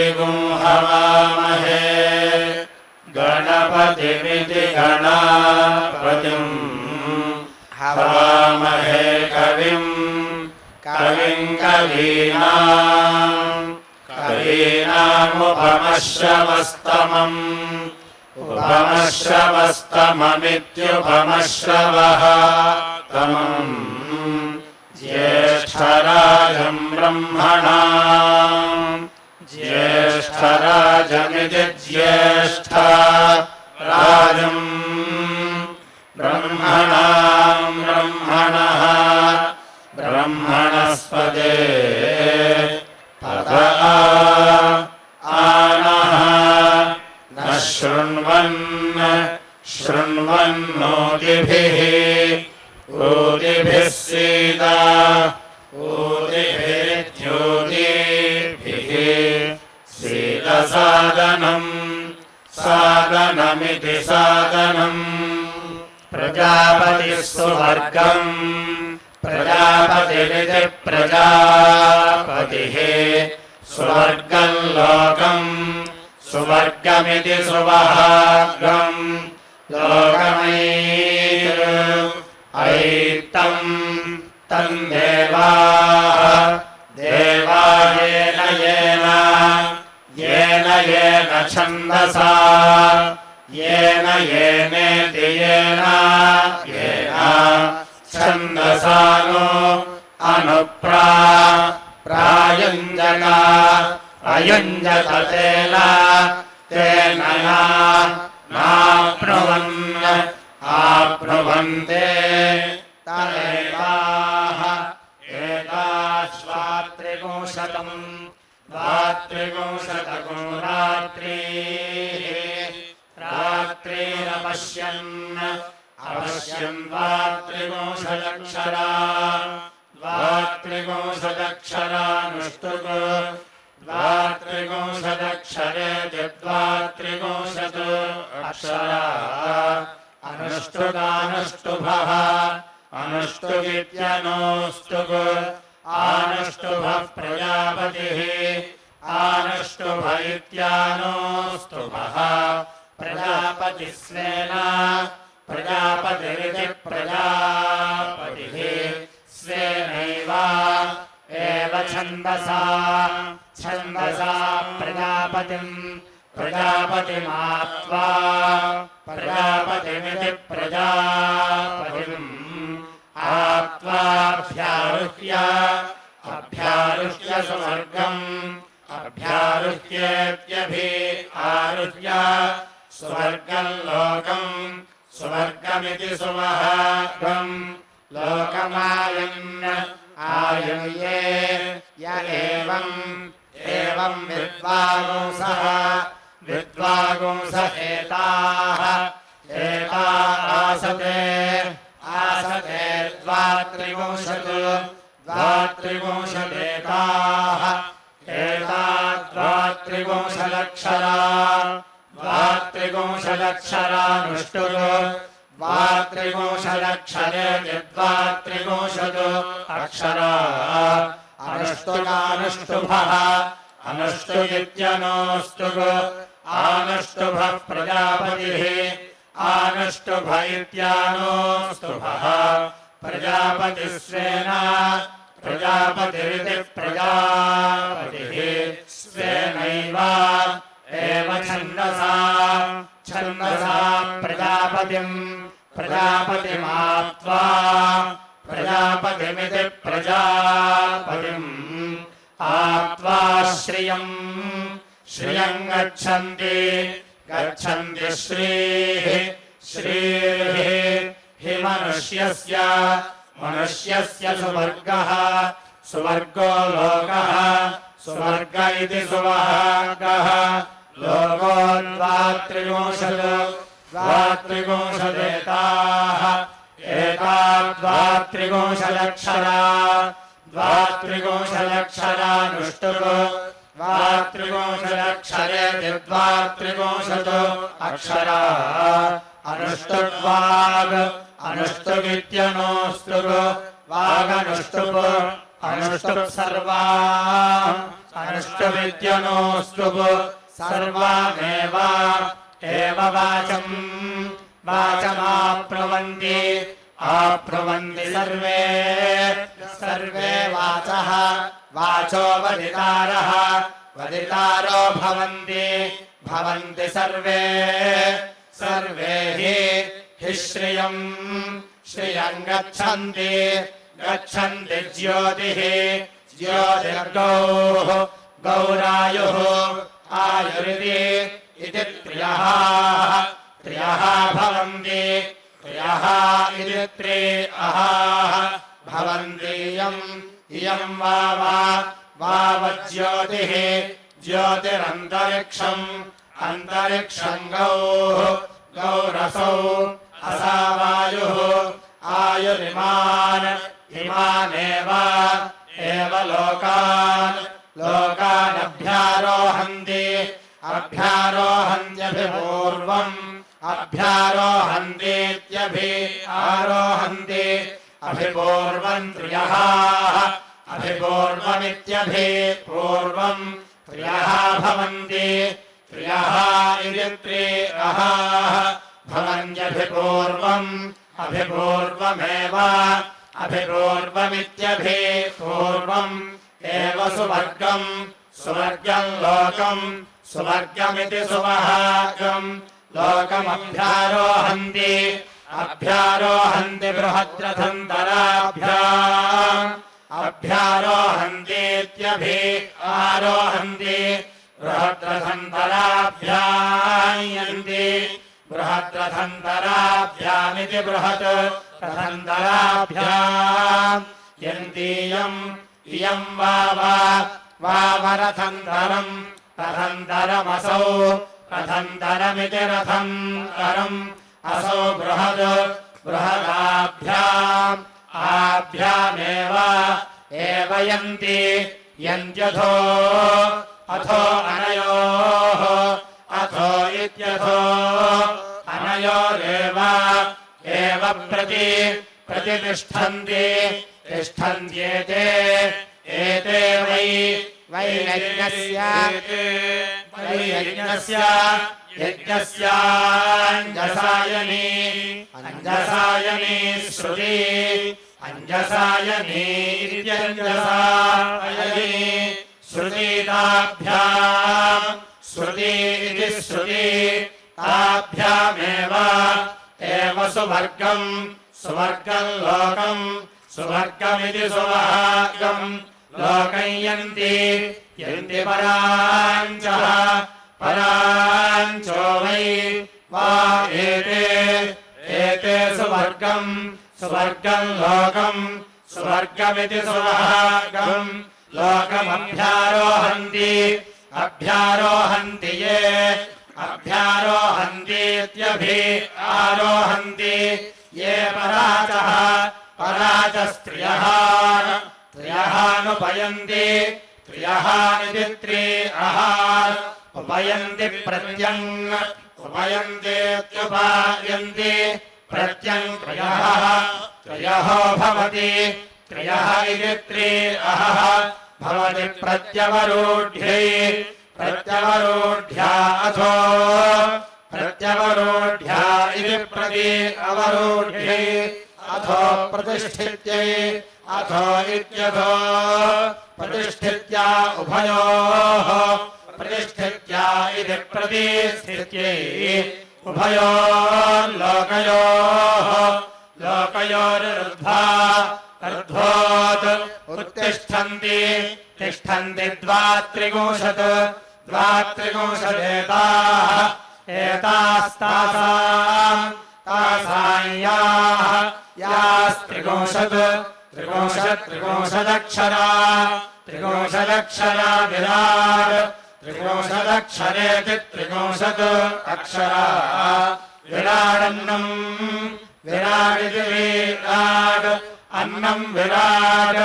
गणपतिगुं हवामहे गणपतिमिति गणापतिं हवामहे कविं कवीनामुपमश्रवस्तमम् उपमश्रवस्तममित्युपमश्रवः तमम् ज्येष्ठराजं ब्रह्मणाम् ज्येष्ठराजमिति ज्येष्ठराजं ब्रह्मणाम् ब्रह्मणः ब्रह्मणस्पते पद आनः न शृण्वन्नोतिभिः ऊतिभिः सीता ऊतिभिर्ज्योतिभिः सीतसादनम् सादनमिति सादनम् प्रजापतिः सुवर्गम् प्रजापतिरिति प्रजापतिः सुवर्गम् लोकम् सुवर्गमिति सुवहागम् लोकमैतम् तन्देवाः देवायेन येन छन्दसा येन येनेति येन छन्दसा नो अनुप्रायुञ्जत अयुञ्जत तेन नाप्नुवन् आप्नुवन्ते तदेवाः एताश्वात्रिगुंशतम् द्वात्रिगुंशतको रात्रीरपश्यन् अवश्यम् द्वात्रिगुंशदक्षरानुष्टुक् द्वात्रिगुंशदक्षरेति द्वात्रिगुंशत् अक्षरा अनुष्टुकानुष्टुभः अनुष्टुगित्यनोऽस्तुक् आनुष्टुभः प्रजापतिः आनुष्टुभ इत्यानोऽस्तुभः प्रजापतिस्वेन प्रजापतिरिति प्रजापतिः स्वेनैव एव छन्दसा प्रजापतिमाप्त्वा प्रजापतिमिति प्रजापतिम् आप्त्वाभ्यारुह्य सुवर्गम् आरुह्य सुवर्गम् लोकम् सुवर्गमिति सुवहागम् लोकमायन् आयुर्ये य एवम् विद्वागुंस एताः आसते द्वात्रिगुंशदेताः द्वात्रिगुंशदक्षरा द्वात्रिगुंशदक्षरानुष्टुक् द्वात्रिगुंशदक्षरेति द्वात्रिगुंशत् अक्षरा अनुष्टुकानुष्टुभः अनुष्टुगित्यनोऽस्तुक् आनुष्टुभः प्रजापतिः आनुष्टुभ इत्यानोऽस्तुभः प्रजापतिस्वेन प्रजापतिरिति प्रजापतिः स्वेनैव एव छन्दसा प्रजापतिमाप्त्वा प्रजापतिमिति प्रजापतिम् आप्त्वा श्रियम् गच्छन्ति श्रीः हि मनुष्यस्य सुवर्गो लोकः सुवर्ग इति सुवहागः लोको द्वात्रिगुंशदेताः द्वात्रिगुंशदक्षरा द्वात्रिगुंशदक्षरानुष्टुक् द्वात्रिगुंशदक्षरेति द्वात्रिगुंशत् अक्षरा अनुष्टुक्वाग् अनुष्टुगित्यनोऽस्तुक् वागनुष्टुप् अनुष्टुप् अनुष्टुविद्यनोऽस्तु सर्वामेव एव वाचमाप्नुवन्ति आप्नुवन्ति सर्वे सर्वे वाचः वाचो वदितारः वदितारो भवन्ति भवन्ति सर्वे सर्वे हि श्रियम् श्रियम् गच्छन्ति गच्छन्ति ज्योतिः ज्योतिर्गौः गौरायुः आयुरिति इति त्र्यः त्र्यः भवन्ति त्र्यः इति त्रिअः भवन्ति इयम् वावज्योतिः ज्योतिरन्तरिक्षम् अन्तरिक्षम् गौः गौरसौ असावायुः आयुरिमान् इमानेव एव लोकानभ्यारोहन्ति अभ्यारोहन्त्यभिपूर्वम् अभ्यारोहन्तीत्यभिआरोहन्ति अभिपूर्वम् त्र्यः अभिपूर्वमित्यभिपूर्वम् त्र्यः भवन्ति त्र्यः इति त्रिअः भवन्त्यभिपूर्वम् अभिपूर्वमेव अभिपूर्वमित्यभिपूर्वम् एव सुवर्गम् सुवर्गम् लोकम् सुवर्गमिति सुवहागम् लोकमभ्यारोहन्ति अभ्यारोहन्ति बृहद्रथन्तराभ्याम् अभ्यारोहन्तीत्यभिआरोहन्ति बृहद्रथन्तराभ्यायन्ति बृहद्रथन्तराभ्यामिति बृहत् रथन्तराभ्याम् यन्तीयम् इयम् वावरथन्तरम् रथन्तरमसौ रथन्तरमिति रथन्तरम् असौ बृहदाभ्याम् आभ्यामेव एव यन्ति यन्त्यथो अथो अनयोः अथो इत्यथो अनयोरेव एव प्रतितिष्ठन्ति तिष्ठन्त्येते एते वै यज्ञस्य यज्ञस्याञ्जसायनी अञ्जसायनी श्रुति अञ्जसायनी इत्यञ्जसायनी श्रुतिताभ्याम् श्रुति इति श्रुति ताभ्यामेव एव सुवर्गम् सुवर्गम् लोकम् सुवर्गमिति सुवर्गम् लोकम् यन्ति पराञ्चः पराञ्चो वै वा एते सुवर्गम् सुवर्गम् लोकम् सुवर्गमिति सुवर्गम् लोकमभ्यारोहन्ति अभ्यारोहन्ति ये अभ्यारोहन्तीत्यभिआरोहन्ति ये पराचः पराचस्त्रियः त्र्यःनुपयन्ति त्र्यःनिति त्रिअः उपयन्ति प्रत्यङ् उपयन्तीत्युपायन्ति प्रत्यङ् त्रयः त्रयः भवति त्रयः इति त्रिअः भवति प्रत्यवरूढ्यै प्रत्यवरूढ्या अथो प्रत्यवरूढ्या इति प्रति अवरूढ्यै अथो प्रतिष्ठित्यै अथो इत्यथो प्रतिष्ठित्या उभयोः प्रतिष्ठित्या इति प्रतिष्ठित्यै उभयोर्लोकयोः लोकयोरुर्ध्वा ऊर्ध्वोत् उत्तिष्ठन्ति तिष्ठन्ति द्वात्रिंशदेताः एतास्तासाम् यास्त्रिंशत् त्रिंशदक्षरा विराट् त्रिंशदक्षरेति त्रिंशत् अक्षरा विराडन्नम् विराडिति विराट् अन्नम् विराट्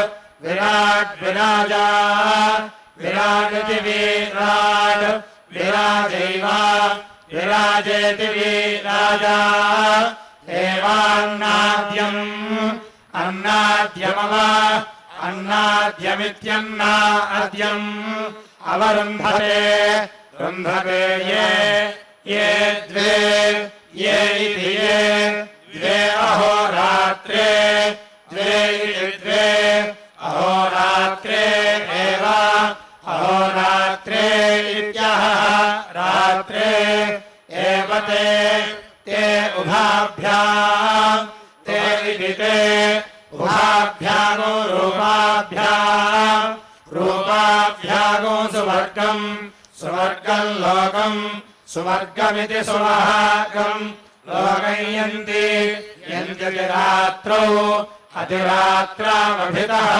विराजा विराडिति विराट् विराजैव विराजेति विराजा एवान्नाद्यम् अन्नाद्यमव अन्नाद्यमित्यन्ना अद्यम् अवरुन्धते रुन्धते ये द्वे ये इति ये द्वे अहोरात्रे द्वे इति द्वे अहोरात्रे एव अहोरात्रे इत्यः रात्रे एव ते उभाभ्याम् ते इति ते उभाभ्यागो रूपाभ्यागो सुवर्गम् सुवर्गम् लोकम् सुवर्गमिति सुवहागम् लोकयन्ति यन्ति रात्रौ अतिरात्रावभितः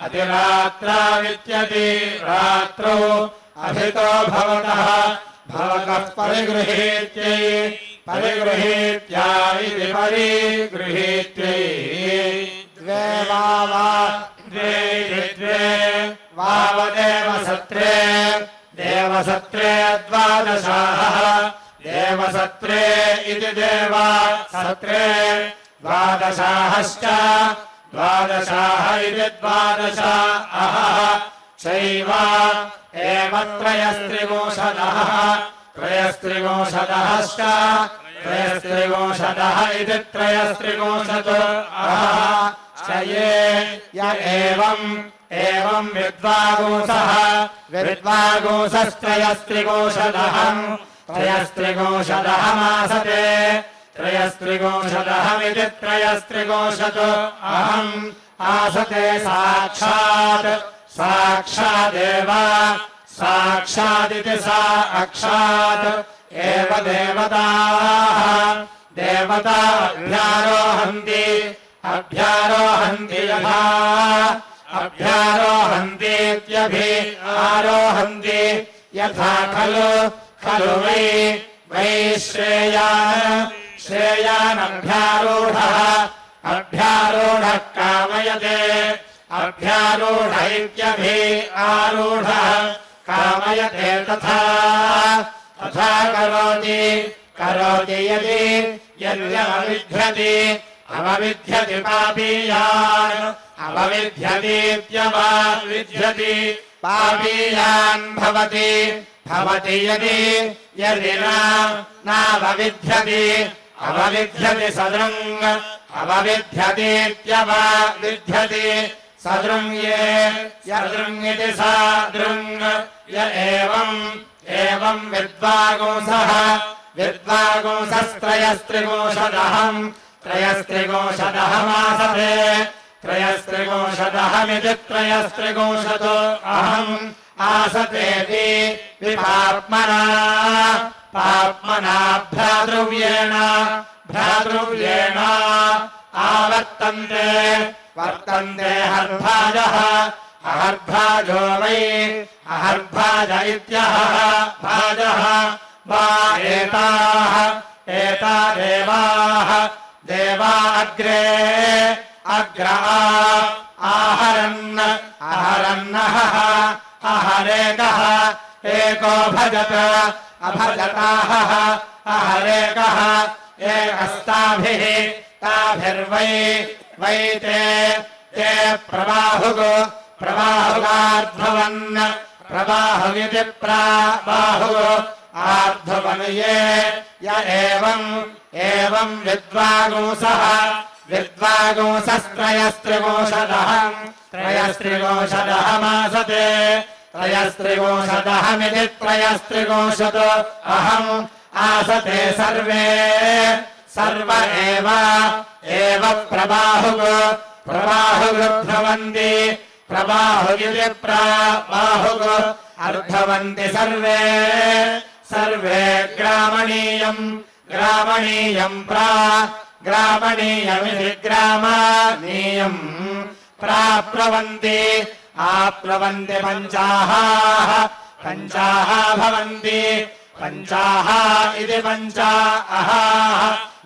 अतिरात्रावित्यति रात्रौ अभितो भवतः परिगृहीत्यै परिगृहीत्या इति परिगृहीत्यै द्वे द्वे वावदेवसत्रे देवसत्रे द्वादशाः देवसत्रे इति देवसत्रे द्वादशाश्च द्वादशाः इति द्वादशाः चैव एव त्रयस्त्रिंशदः त्रयस्त्रिंशदश्च त्रयस्त्रिंशदः इति त्रयस्त्रिंशदः य एवम् विद्वागुंसः विद्वागुंसस्त्रयस्त्रिंशदः त्रयस्त्रिंशदः मासते त्रयस्त्रिंशदहमिति त्रयस्त्रिंशदहम् आसते साक्षादेव साक्षादिति सा अक्षात् एव देवताः देवता अभ्यारोहन्ति यथा अभ्यारोहन्तीत्यभि आरोहन्ति यथा खलु वै श्रेयानभ्यारूढः अभ्यारूढः कामयते अभ्यारूढ इत्यभि आरूढः कामयते तथा करोति यद्यमविध्यति पापीयान् अवविध्यतीत्यवविध्यति पापीयान् भवति यदि नावविध्यति अवविध्यति सदृङ् अवविध्यतीत्यवविध्यति सदृङ्ये यदृङ्गिति सादृङ् य एवम् विद्वागुंसस्त्रयस्त्रिंशदहम् त्रयस्त्रिंशदहमासते त्रयस्त्रिंशदहमिति त्रयस्त्रिंशदहम् आसतेति विपाप्मना भ्रातृव्येण वर्तन्ते हर्भाजः अहर्भाजो वै अहर्भाज इत्यहः भाजः वा एता देवा अग्रे आहरन्नः अहरेकः एको भजत अभजताहः अहरेकः एकस्ताभिः ताभिर्वै ते प्रबाहुगार्ध्ववन् प्रबाहुगिति प्राबाहुः आर्ध्ववन् य एवम् विद्वागुंसस्त्रयस्त्रिंशदहम् त्रयस्त्रिंशदहमासते त्रयस्त्रिंशदहमिति त्रयस्त्रिंशदहम् आसते सर्व एव प्रबाहुगर्धवन्ति प्रबाहुगिति प्राबाहुग अर्धवन्ति सर्वे ग्रामणीयमिति ग्रामणीयम् प्राप्नुवन्ति आप्नुवन्ति पञ्चाः भवन्ति पञ्चाः इति पञ्चाः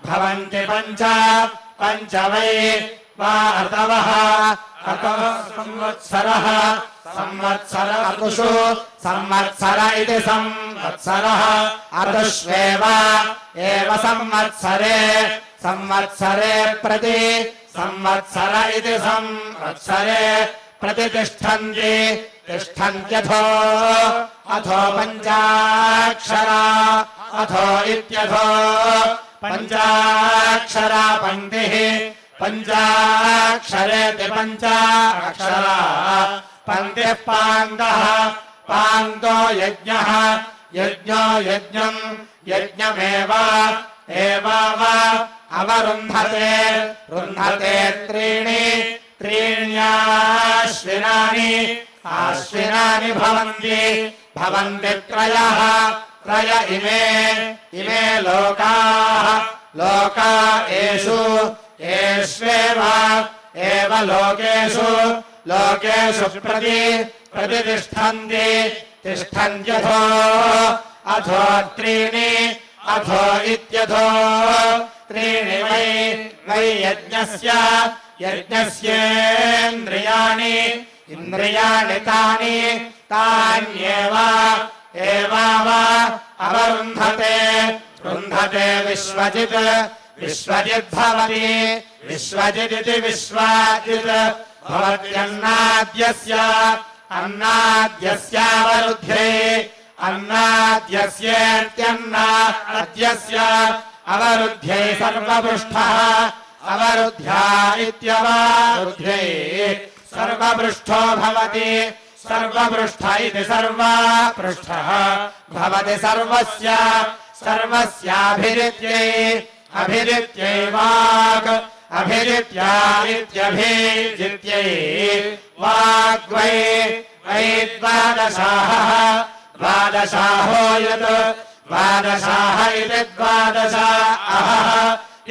भवन्ति पञ्च वै वा ऋतवः संवत्सरः अतुषु संवत्सर इति संवत्सरः अतुष्वेव संवत्सरे प्रति संवत्सर इति संवत्सरे प्रतितिष्ठन्ति तिष्ठन्त्यथो अथो पञ्चाक्षरा अथो इत्यथो पञ्चाक्षरा पङ्क्तिः पञ्चाक्षरेति पञ्चाक्षरा पङ्क्तिः पाङ्गः पाङ्गो यज्ञः यज्ञो यज्ञम् यज्ञमेव एवावा अवरुन्धते रुन्धते त्रीणि त्रीण्याश्विनानि आश्विनानि भवन्ति भवन्ति त्रयः त्रय इमे लोकाः लोका एषु एष्वेव एव लोकेषु लोकेषु प्रतितिष्ठन्ति तिष्ठन्त्यथो अथो त्रीणि अथो इत्यथो त्रीणि वै यज्ञस्य यज्ञस्येन्द्रियाणि इन्द्रियाणि तानि तान्येव एवावा अवरुन्धते रुन्धते विश्वजित् विश्वजित् भवति विश्वजिदिति विश्वजित् भवत्यन्नाद्यस्य अन्नाद्यस्यावरुध्ये अन्नाद्यस्येत्यन्नाद्यस्य अवरुध्ये सर्वपृष्ठः अवरुद्ध्या इत्यवरुध्ये सर्वपृष्ठो भवति सर्वपृष्ठ इति सर्वपृष्ठः भवति सर्वस्य सर्वस्याभिरित्यै अभिरित्यै वाक् अभिरित्या इत्यभिजित्यै वाग्वै वै द्वादशाः द्वादशाहो यत् द्वादशाः इति द्वादशाः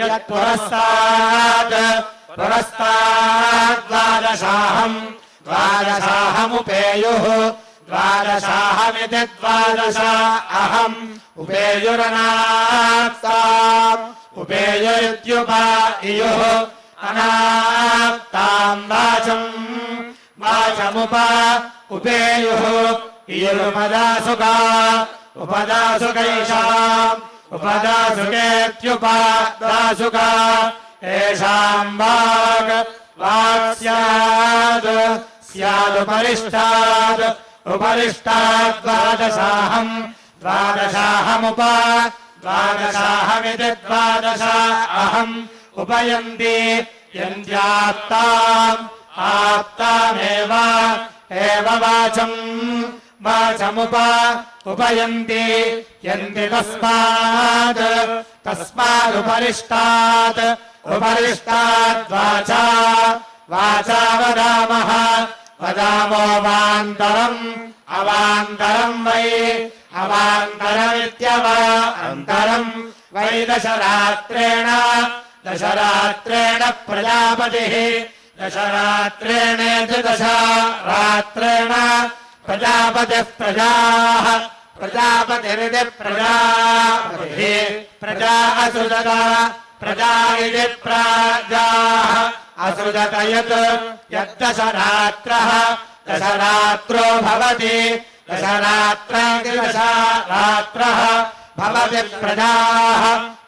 यत् पुरस्ताद्वादशाहम् द्वादशाहमुपेयुः द्वादशाहमिति द्वादशाहम् उपेयुरनाप्ताम् उपेयुरित्युपायुः अनाप्ताम् वाचमुप उपेयुः इयुरुपदासुका उपदासुकैषाम् उपदासुकेत्युपदासुका येषाम् वाक् स्याद् स्यादुपरिष्टाद् उपरिष्टाद्वादशाहम् द्वादशाहमुप द्वादशाहमिति द्वादशाहम् उपयन्ति यन्त्याप्ताम् आप्तामेव एव वाचमुप उपयन्ति यन्ति तस्मादुपरिष्टात् उपरिष्टाद्वाचा वाचा वदामः वदामो वान्तरम् अवान्तरम् वै अवान्तरमित्यवान्तरम् वै दशरात्रेण प्रजापतिः दशरात्रेणेति दशरात्रेण प्रजापतिः प्रजाः प्रजापतिरिति प्रजापतिः प्रजा असृजत प्रजा इति प्रजाः असृजत यद्दशरात्रः दशरात्रो भवति दशरात्रादि दशरात्रः भवति प्रजाः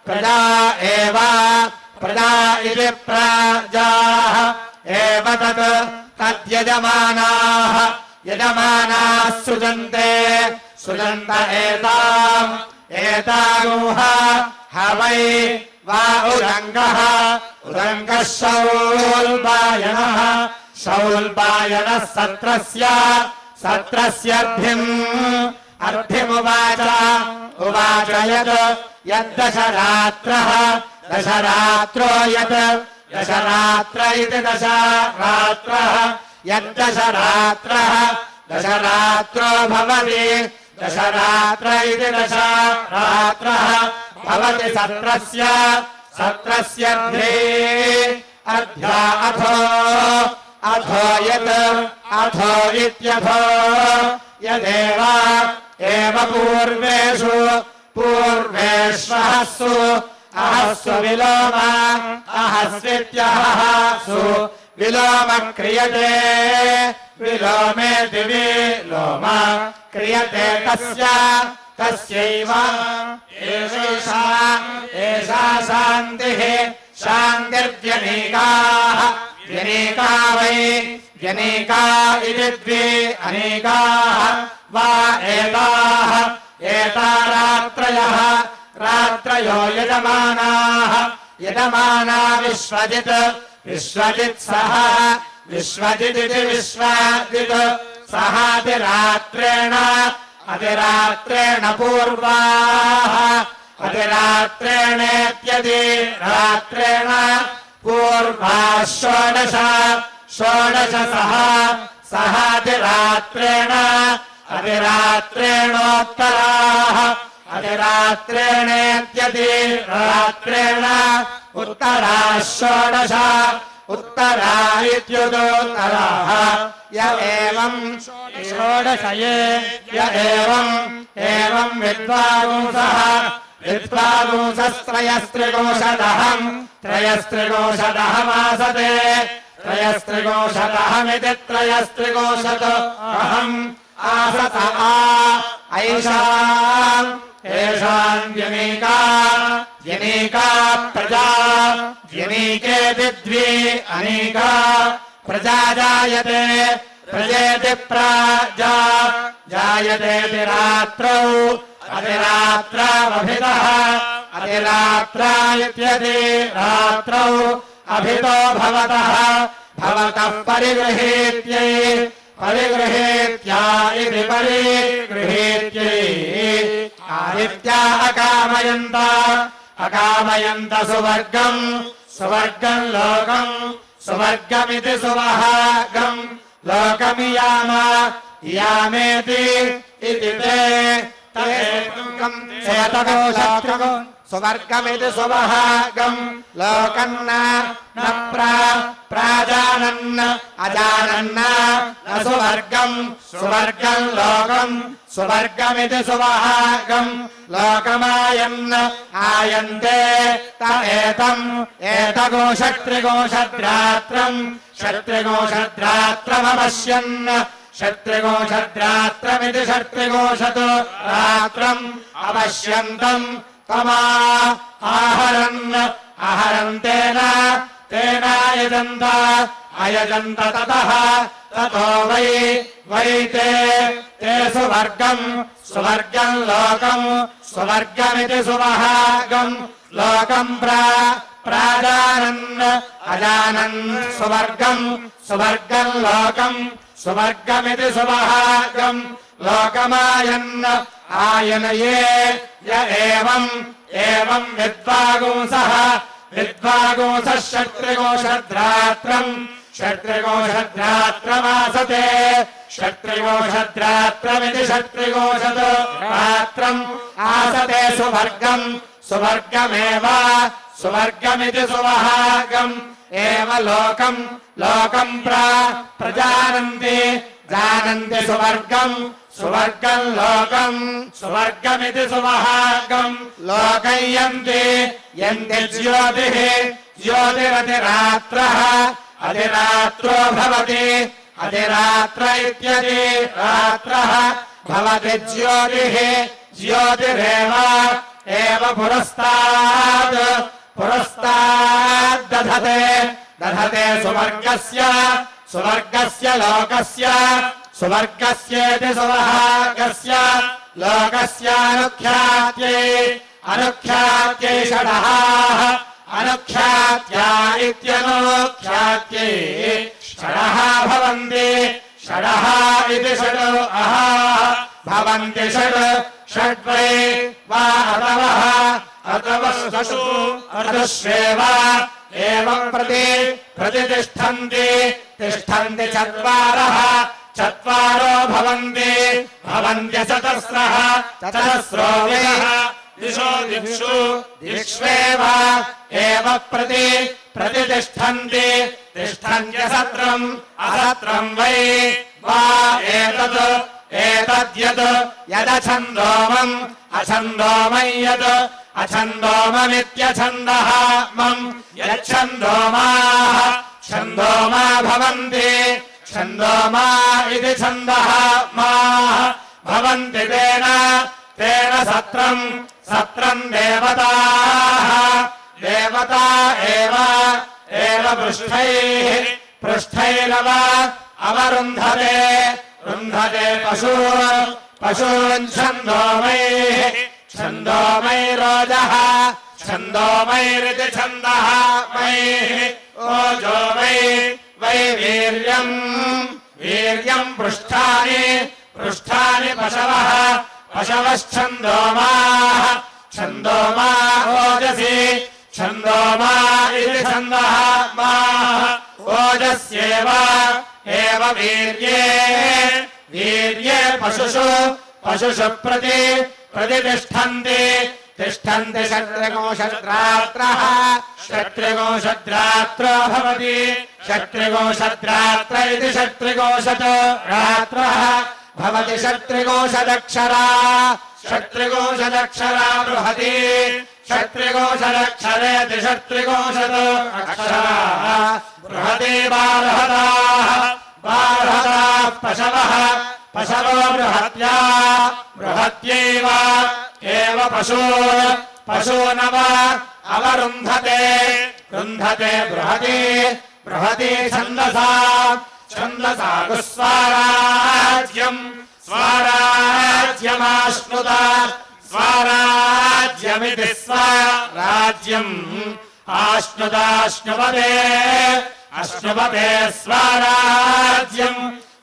प्रजा एव प्रजा इति प्रजाः एव तद्यजमानाः यजमानाः सृजन्त एतागुह हवै वा उदङ्गः शौल्बायनः सत्रस्यर्थिमुवाच यद्दशरात्रः दशरात्रो यत् दशरात्र इति दशरात्रः यद्दशरात्रः दशरात्रो भवति दशरात्र इति दशरात्रः भवति सत्रस्यर्थे अर्ध्या अथो यत् अथो इत्यथो यदेव एव पूर्वेष्वहस्सु अहस्सु विलोम अहस्वित्यहसु विलोम क्रियते विलोमेति विलोम क्रियते तस्यैव एषा शान्तिः शान्तिर्व्यनीकाः व्यनीका वै व्यनीका इति द्वे अनेकाः वा एताः एता रात्रयः रात्रयो यजमानाः यजमाना विश्वजित् विश्वजित् सह विश्वजिदिति विश्वजित् सहातिरात्रेण अधिरात्रेण पूर्वाः अधिरात्रेणेत्यदि रात्रेण पूर्वाः षोडश षोडश सहातिरात्रेण अधिरात्रेणोत्तराः अधिरात्रेणेत्यदि रात्रेण उत्तराः षोडश उत्तरा इत्युदोत्तराः य एवं षोडशये य एवं विद्वागुंसः विद्वागुंसस्त्रयस्त्रिगोषदहम् त्रयस्त्रिगोषदहमासते त्रयस्त्रिगोषदहमिति त्रयस्त्रिगोषद अहम् आसत ऐषाम् येषाम् व्यनीका व्यनीका प्रजा व्यनीकेति द्वे अनेका प्रजा जायते प्रजेति प्राजा जायतेति रात्रौ अधिरात्रावभितः अधिरात्रा इत्यदि रात्रौ अभितो भवतः भवतः परिगृहीत्यै परिगृहीत्या इति परिगृहीत्यै आदित्या अकामयन्त अकामयन्त सुवर्गम् सुवर्गम् लोकम् सुवर्गमिति सुवहागम् लोकमियाम यामेति इति ते तदेकम् सुवर्गमिति सुवहागम् लोकम् न प्राजानन् अजानन् न सुवर्गम् सुवर्गम् लोकम् सुवर्गमिति सुवहागम् लोकमायन् आयन्ते त एतम् एतगोषत्रिगोषद्रात्रम् षट्त्रिगोषद्रात्रमपश्यन् षट्त्रिगोषद्रात्रमिति षट्त्रिगोषत् रात्रम् अपश्यन्तम् तमा आहरन् आहरन्तेन तेन यजन्त अयजन्त ततः ततो वै ते सुवर्गम् सुवर्गम् लोकम् सुवर्गमिति सुवहागम् लोकम् प्राजानन् अजानन् सुवर्गम् सुवर्गम् लोकम् सुवर्गमिति सुवहागम् लोकमायन् आयनये य एवम् विद्वागुंसः विद्वागुंसः षट्त्रिगोषद्रात्रम् षट्त्रिगोषद्रात्रमासते षट्त्रिगोषद्रात्रमिति षट्त्रिगोषद् रात्रम् आसते सुवर्गम् सुवर्गमेव सुवर्गमिति सुवहागम् एव लोकम् लोकम् प्रजानन्ति जानन्ति सुवर्गम् सुवर्गम् लोकम् सुवर्गमिति सुवहागम् लोकयन्ति यन्ति ज्योतिः ज्योतिरधिरात्रः अधिरात्रो भवति अधिरात्र इत्यदि रात्रः भवति ज्योतिः ज्योतिरेव एव पुरस्ताद् पुरस्ताद् दधते दधते सुवर्गस्य सुवर्गस्य लोकस्य सुवर्गस्येति सुवहागस्य लोकस्यानुख्यात्यै अनुख्यात्यै षडहाः अनुख्यात्या इत्यनुख्यात्यै षडः भवन्ति षडः इति षड् अहाः भवन्ति षड् षड्वै वा अतवः अतवस्तु अतुष्वेव एवं प्रतितिष्ठन्ति तिष्ठन्ति चत्वारः चत्वारो भवन्ति भवन्त्यचतस्रः चतस्रो दिशो दिक्षु दिक्ष्वेव एव प्रतितिष्ठन्ति तिष्ठन्त्यसत्रम् असत्रम् वै वा एतद्यत् यदछन्दोमम् अछन्दोमम् यत् अछन्दोममित्यछन्दः मम् यच्छन्दोमाः छन्दोमा भवन्ति छन्दोमा इति छन्दः माः भवन्ति तेन सत्रम् सत्रम् देवताः देवता एव पृष्ठैरव अवरुन्धते पशून् छन्दोमैरोजः छन्दोमैरिति छन्दः मयि ओजो वै वीर्यम् पृष्ठानि पशवश्छन्दोमाः छन्दोमा ओजसि छन्दोमा इति छन्दः माः ओजस्येव वीर्ये पशुषु प्रतिष्ठन्ति क्षत्रिगोषद्रात्रो भवति क्षत्रिगोषद्रात्र इति क्षत्रिगोषद्रात्रः भवति क्षत्रिगोषदक्षरा बृहति क्षत्रिगोषदक्षरेति क्षत्रिगोषद अक्षराः बृहति बार्हताः पशवो बृहत्यैव एव पशूनव अवरुन्धते बृहति छन्दसा स्वाराज्यमाश्नुत स्वाराज्यमिति स्वाराज्यम् आश्नुताश्नुपते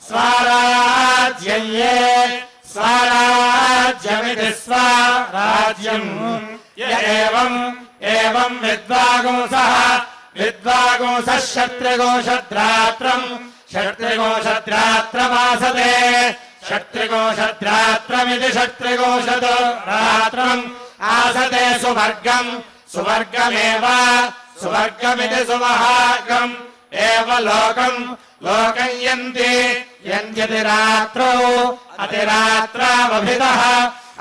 स्वाराज्यये स्वाराज्यमिति स्वाराज्यम् एवम् विद्वागुंसः क्षत्रिगोषद्रात्रमासते क्षत्रिगोषद्रात्रमिति क्षत्रिगोषद्रात्रम् आसते सुवर्गमिति सुवहागम् एव लोकम् यन्त्यतिरात्रौ अतिरात्रावभिदः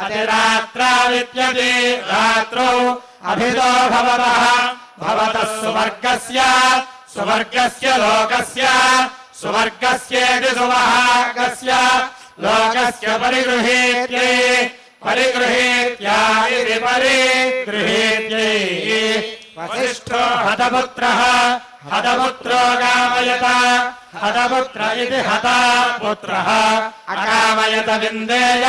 अतिरात्राविद्यते रात्रौ अभिदो भवतः सुवर्गस्य लोकस्य सुवर्गस्येति सुवहागस्य लोकस्य परिगृहीत्या इति परिगृहीत्यै वसिष्ठो हतपुत्रो गामयत हतपुत्र इति हतपुत्रः अकामयत विन्देय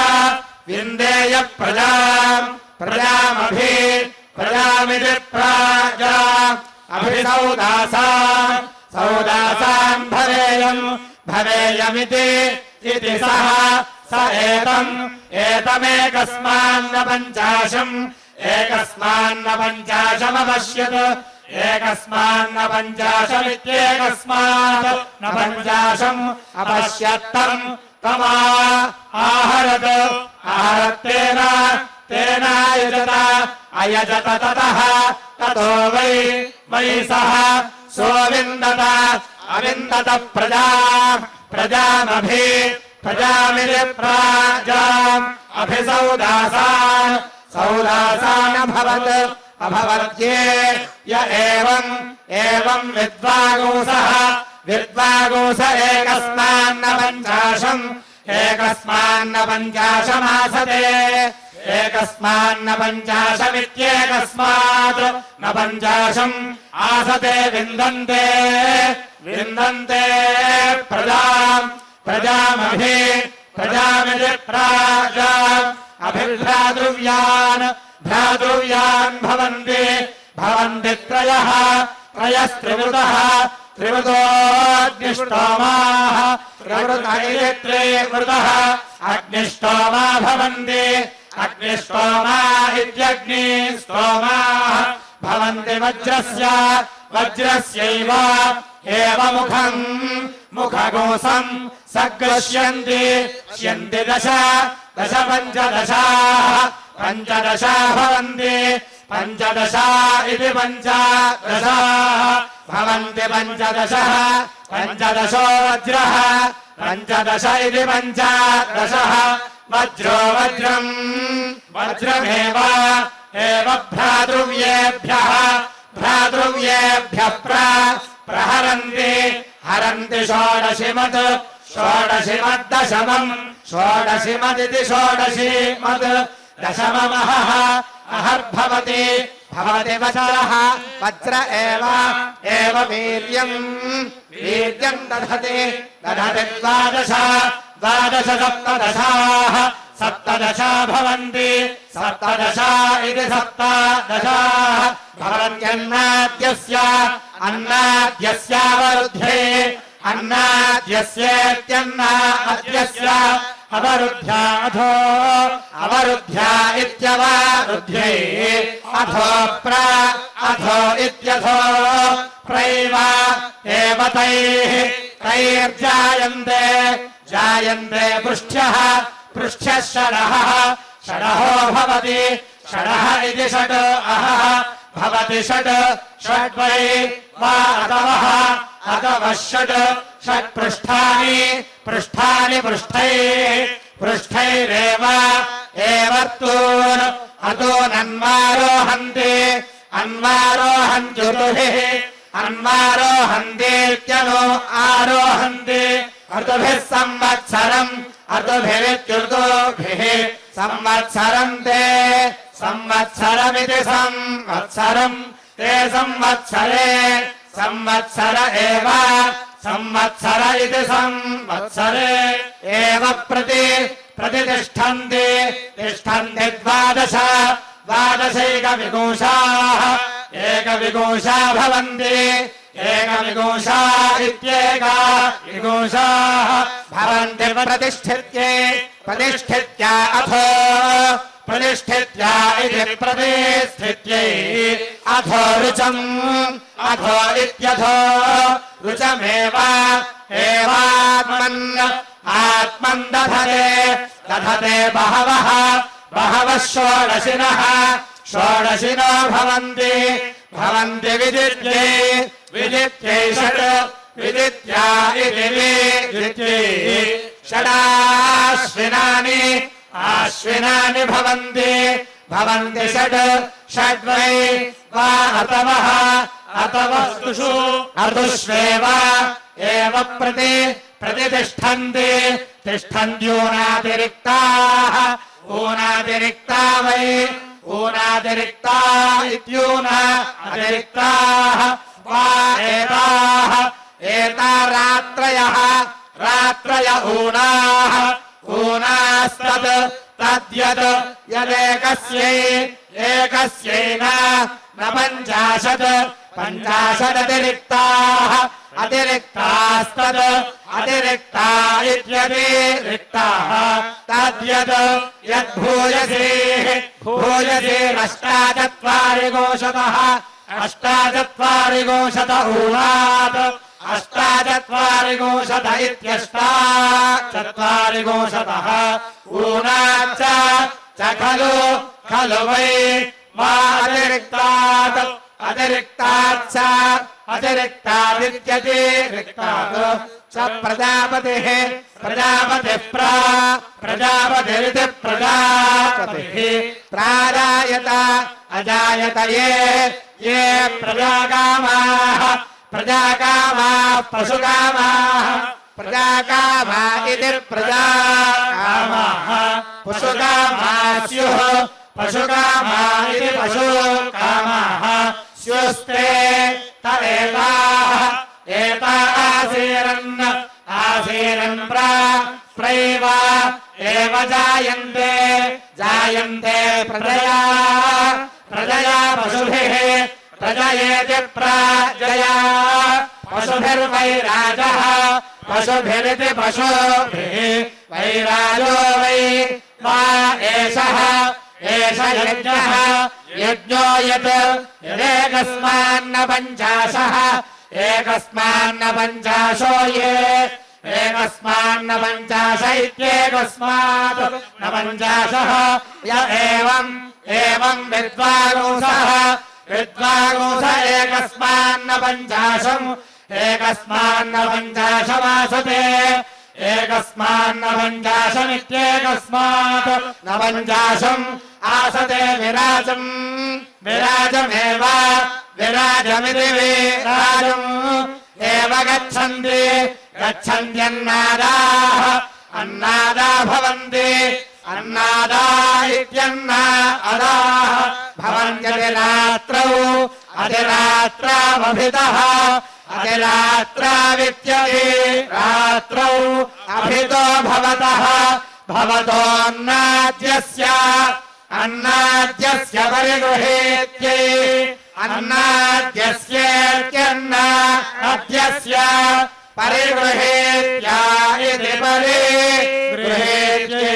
प्रजामिति प्राजा सौदासाम् भवेयमिति सः स एतमेकस्मान्न पञ्चाशमपश्यत् एकस्मान्न पञ्चाशमित्येकस्मात् न पञ्चाशम् अपश्यत्तम् आहरत्तेन अयजत ततः ततो वै सः सोऽविन्दत अविन्दत प्रजामिति प्राजाम् अभवद्ये य एवम् विद्वागुंस एकस्मान्न पञ्चाशमासते एकस्मान्न पञ्चाशमित्येकस्मात् न पञ्चाशम् आसते विन्दन्ते प्रजामिति प्राजाम् भ्रातृव्यान् भवन्ति त्रयस्त्रिवृतः त्रिवृतोऽग्निष्टोमाः त्रिवृतः अग्निष्टोमा भवन्ति अग्निष्टोमा इत्यग्निस्तोमाः भवन्ति वज्रस्यैव एव मुखगोसम् सगृह्यन्ति दश पञ्चदशा भवन्ति पञ्चदशा इति पञ्चदशाः भवन्ति पञ्चदशो वज्रः पञ्चदश इति पञ्चदशः वज्रमेव भ्रातृव्येभ्यः हरन्ति षोडशिमद्दशमम् षोडशिमदिति षोडशिमद् दशममहः अहर्भवति भवति वज्रः वज्र एव वीर्यम् दधति द्वादश सप्तदशाः सप्तदशा भवन्ति सप्तदश इति सप्तदशाः अन्नाद्यस्यावरुध्ये अन्नाद्यस्येत्यन्नाद्यस्य अवरुद्ध्याधो अवरुद्ध्या इत्यवरुध्ये अधो इत्यधो प्रैव एव तैर्जायन्ते पृष्ठ्यः षडहो भवति षडः इति षड् अहः भवति षड्वै वा अतवः षट्पृष्ठानि पृष्ठैरेव अन्वारोहन्त्युतुभिः अन्वारोहन्तीत्यनो आरोहन्ति ऋतुभिः ऋतुभिरित्युतुभिः संवत्सरन्ते संवत्सरमिति संवत्सरम् ते संवत्सरे संवत्सर एव संवत्सर इति संवत्सरे एव प्रतिष्ठन्ति द्वादशैकविगुंशाः एकविगुंशा भवन्ति एकविगुंशा इत्येकविगुंशाः भवन्ति प्रतिष्ठित्या अथो प्रतिष्ठित्या इति प्रतिष्ठित्यै अथो रुचम् अथो इत्यथो रुचमेवात्मन् दधते बहवः षोडशिनो भवन्ति विदित्यै विदित्या इति विदित्यै षडाश्विनानि भवन्ति षड्वै वा अतवस्तुषु अर्धुष्वेव एव प्रतिष्ठन्ति ऊनातिरिक्ता वै ऊनातिरिक्ता इत्यूनातिरिक्ताः वा एता रात्रय ऊनास्तद् यदेकस्यै न 50 अतिरिक्तास्तद् अतिरिक्ता इत्यतिरिक्ताः तद्यद् यद्भूयसे अष्टाचत्वारिंशत् ऊनात् अष्टाचत्वारिंशत् इत्यष्टाचत्वारिंशतः ऊनाच्च खलु वै मा अतिरिक्तादित्यतिरिक्तात् च प्रजापतिः प्रजापतिरिति प्रजापतिः प्राजायत अजायत ये प्रजाकामाः पशुकामाः प्रजाकामा इति प्रजाकामाः पशुकामा स्युः पशुकामा इति पशुकामाः स्युस्ते एता आसीरन् प्रैव एव जायन्ते प्रजया पशुभिः प्रजयेति प्रजया पशुभिर्वैराजः पशुभिरिति पशुभिः वैराजो वै वा एषः यज्ञो यदेकस्मान्न 50 ये एकस्मान्न 50 इत्येकस्मात् न 50 य एवं विद्वागुंसः एकस्मान्न 50 वासते एकस्मान्न 50 इत्येकस्मात् न 50 आसते विराजमिति विराजम् एव गच्छन्त्यन्नादा भवन्ति अन्नादा इत्यन्नादाः यतिरात्रौ अधिरात्रावभितः अधिरात्रावित्यति रात्रौ अभितो भवतः भवतोऽन्नाद्यस्य अन्नाद्यस्य परिगृहेत्यै अन्नाद्यस्येत्यन्नाद्यस्य परिगृहेत्या इति परिगृहेत्यै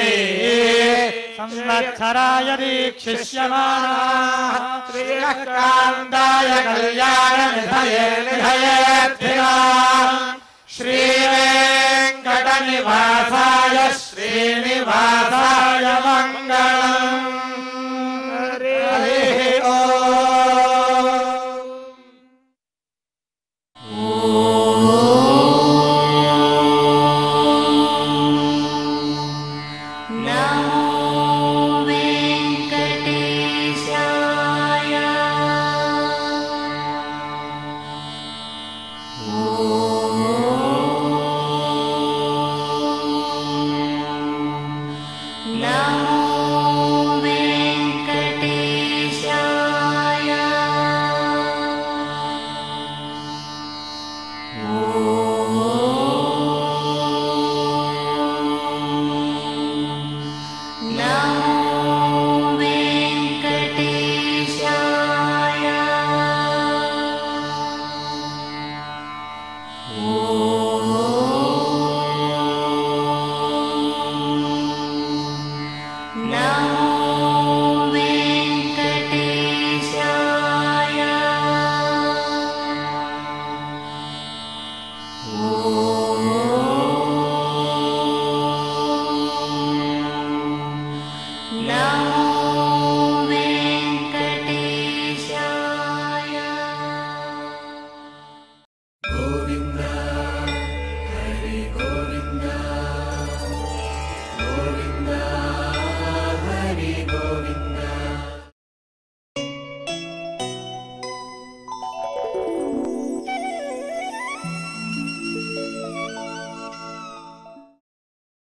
संवत्सराय दीक्षिष्यमाणाः श्रीकान्ताय कल्याणनिधये निधयेऽर्थिनाम् श्रीवेङ्कटनिवासाय श्रीनिवासाय मङ्गलम्।